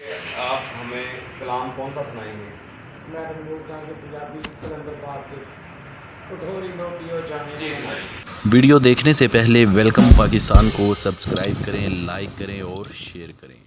آپ ہمیں کلام کون سا سنائیں گے؟ میں رندو جہاں کے پنجابی کلندر پاک کے اٹھو رندو پiooo جامے. جی سنائیں. ویڈیو دیکھنے سے پہلے ویلکم پاکستان کو سبسکرائب کریں، لائک کریں اور شیئر کریں.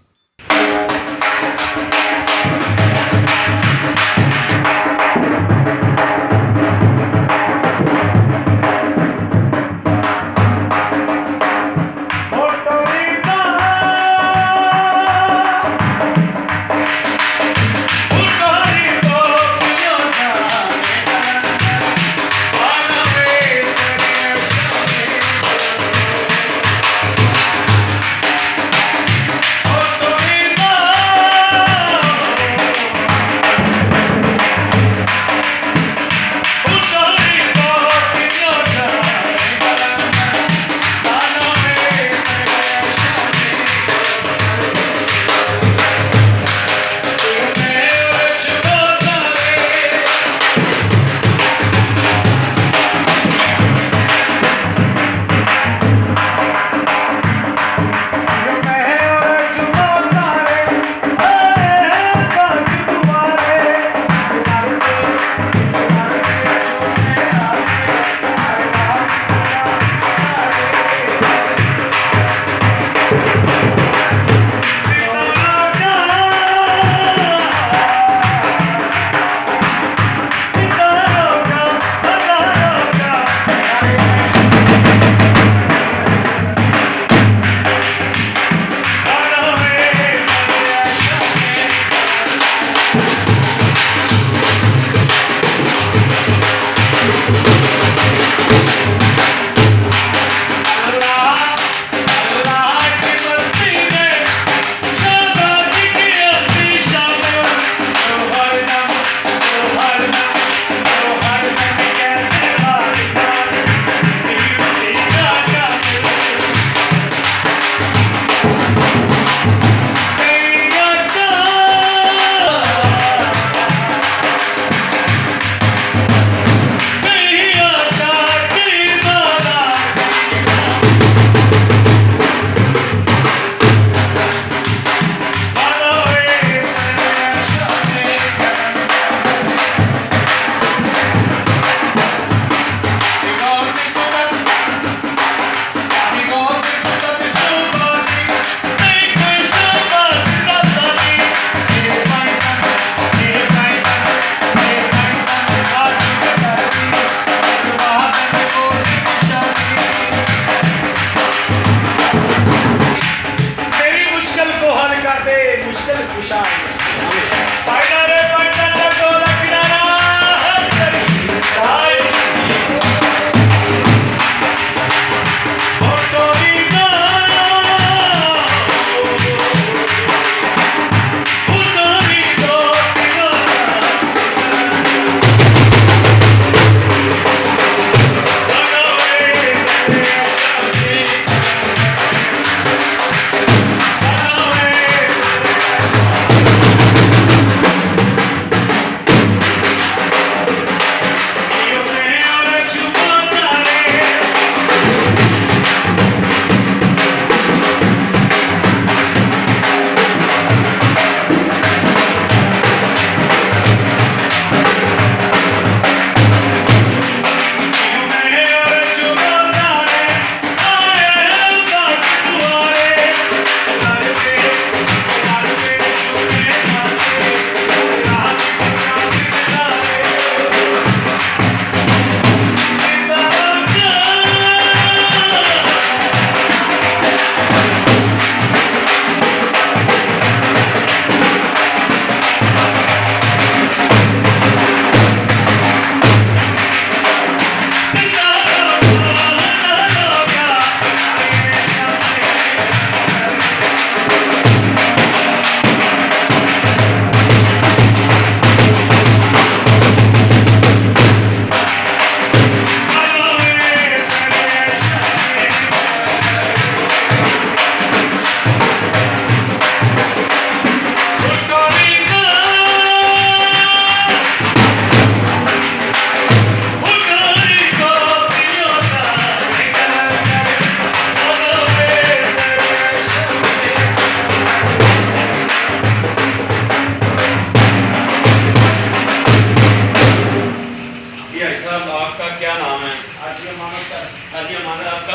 حاجی امان آپ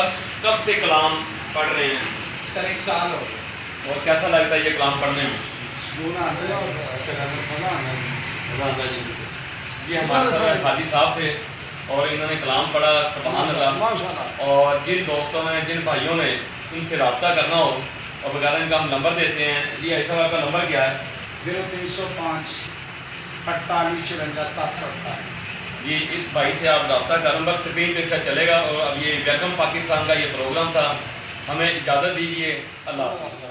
کب سے کلام پڑھ رہے ہیں؟ سر 1 سال ہو گیا. اور کیسا لگتا ہے یہ کلام پڑھنے میں؟ سکون آتا ہے اور مزہ آتا ہے. یہ ہمارے ساتھ حاجی صاحب تھے اور انہوں نے کلام پڑھا. سبحان اللہ. اور جن دوستوں نے جن بھائیوں نے ان سے رابطہ کرنا ہو اور بغیر ان کا ہم نمبر دیتے ہیں. جی ایسا آپ کا نمبر کیا ہے؟ 0305 48 54 748. جی اس بھائی سے آپ رابطہ کا نمبر اسکرین پہ اس کا چلے گا. اور اب یہ ویلکم پاکستان کا یہ پروگرام تھا. ہمیں اجازت دیجیے. اللہ حافظ.